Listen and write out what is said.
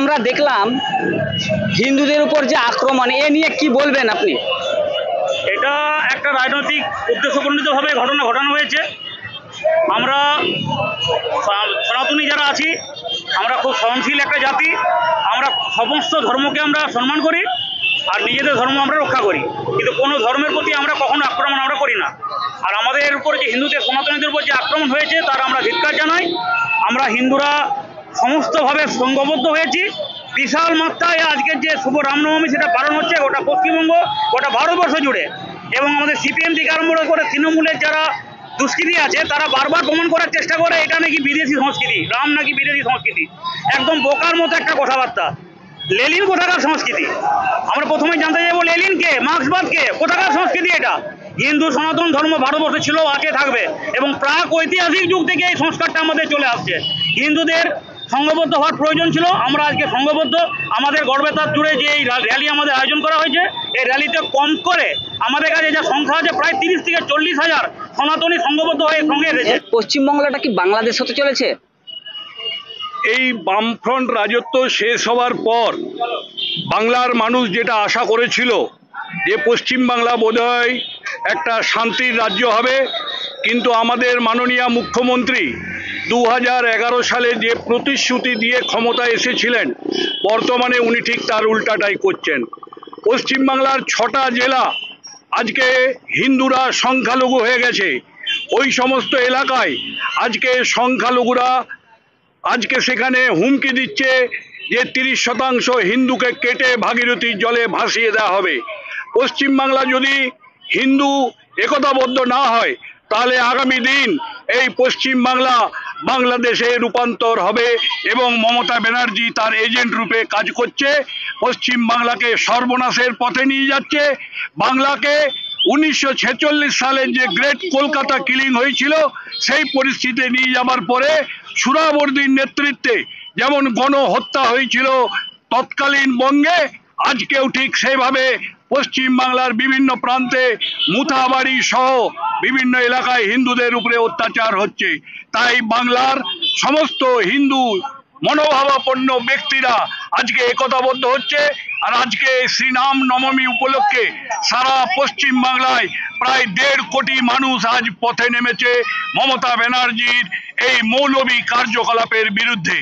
আমরা দেখলাম হিন্দুদের উপর যে আক্রমণ, এ নিয়ে কি বলবেন আপনি? এটা একটা রাজনৈতিক উদ্দেশ্যপ্রণোদিতভাবে ঘটনা ঘটানো হয়েছে। আমরা সনাতনী যারা আছি, আমরা খুব সহনশীল একটা জাতি। আমরা সমস্ত ধর্মকে আমরা সম্মান করি আর নিজেদের ধর্ম আমরা রক্ষা করি, কিন্তু কোনো ধর্মের প্রতি আমরা কখনো আক্রমণ আমরা করি না। আর আমাদের উপর যে হিন্দুদের সনাতনীদের উপর যে আক্রমণ হয়েছে তার আমরা ধিক্কার জানাই। আমরা হিন্দুরা সমস্তভাবে সংঘবদ্ধ হয়েছি। বিশাল মাত্রায় আজকের যে শুভ রামনবমী সেটা পালন হচ্ছে গোটা পশ্চিমবঙ্গ, গোটা ভারতবর্ষ জুড়ে। এবং আমাদের সিপিএম থেকে আরম্ভ করে তৃণমূলের যারা দুষ্কৃতী আছে তারা বারবার প্রমাণ করার চেষ্টা করে এটা নাকি বিদেশি সংস্কৃতি, রাম নাকি বিদেশি সংস্কৃতি। একদম বোকার মতো একটা কথাবার্তা। লেনিন কোথাকার সংস্কৃতি? আমরা প্রথমে জানতে চাইবো লেনিন কে, মার্ক্সবাদ কে, কোথাকার সংস্কৃতি এটা? হিন্দু সনাতন ধর্ম ভারতবর্ষে ছিল, আছে, থাকবে। এবং প্রাক ঐতিহাসিক যুগ থেকে এই সংস্কারটা আমাদের চলে আসছে। হিন্দুদের সংঘবদ্ধ হওয়ার প্রয়োজন ছিল, আমরা আজকে সংঘবদ্ধ। আমাদের গড়বেতার জুড়ে যে এই র্যালি আমাদের আয়োজন করা হয়েছে, এই র্যালিতে কম করে আমাদের কাছে যা সংখ্যা আছে প্রায় 30 থেকে 40,000 সনাতনী সংঘবদ্ধ হয়ে সঙ্গে এসেছে। পশ্চিমবাংলাটা কি বাংলাদেশ হতে চলেছে? এই বামফ্রন্ট রাজত্ব শেষ হওয়ার পর বাংলার মানুষ যেটা আশা করেছিল যে পশ্চিমবাংলা বোধহয় একটা শান্তির রাজ্য হবে, কিন্তু আমাদের মাননীয় মুখ্যমন্ত্রী 2011 সালে যে প্রতিশ্রুতি দিয়ে ক্ষমতায় এসেছিলেন, বর্তমানে উনি ঠিক তার উল্টাটাই করছেন। পশ্চিমবাংলার 6টা জেলা আজকে হিন্দুরা সংখ্যালঘু হয়ে গেছে। ওই সমস্ত এলাকায় আজকে সংখ্যালঘুরা আজকে সেখানে হুমকি দিচ্ছে যে 30% হিন্দুকে কেটে ভাগীরথীর জলে ভাসিয়ে দেওয়া হবে। পশ্চিমবাংলা যদি হিন্দু একতাবদ্ধ না হয় তাহলে আগামী দিন এই পশ্চিমবাংলা বাংলাদেশে রূপান্তর হবে এবং মমতা ব্যানার্জি তার এজেন্ট রূপে কাজ করছে। পশ্চিমবাংলাকে সর্বনাশের পথে নিয়ে যাচ্ছে। বাংলাকে 1946 সালে যে গ্রেট কলকাতা কিলিং হয়েছিল সেই পরিস্থিতি নিয়ে যাবার পরে সুরাবর্দীর নেতৃত্বে যেমন গণহত্যা হয়েছিল তৎকালীন বঙ্গে, আজকেও ঠিক সেভাবে পশ্চিমবাংলার বিভিন্ন প্রান্তে মুথাবাড়ি সহ বিভিন্ন এলাকায় হিন্দুদের উপরে অত্যাচার হচ্ছে। তাই বাংলার সমস্ত হিন্দু মনোভাবাপন্ন ব্যক্তিরা আজকে একতাবদ্ধ হচ্ছে। আর আজকে শ্রীরাম নবমী উপলক্ষে সারা পশ্চিম বাংলায় প্রায় 1.5 কোটি মানুষ আজ পথে নেমেছে মমতা ব্যানার্জির এই মৌলবী কার্যকলাপের বিরুদ্ধে।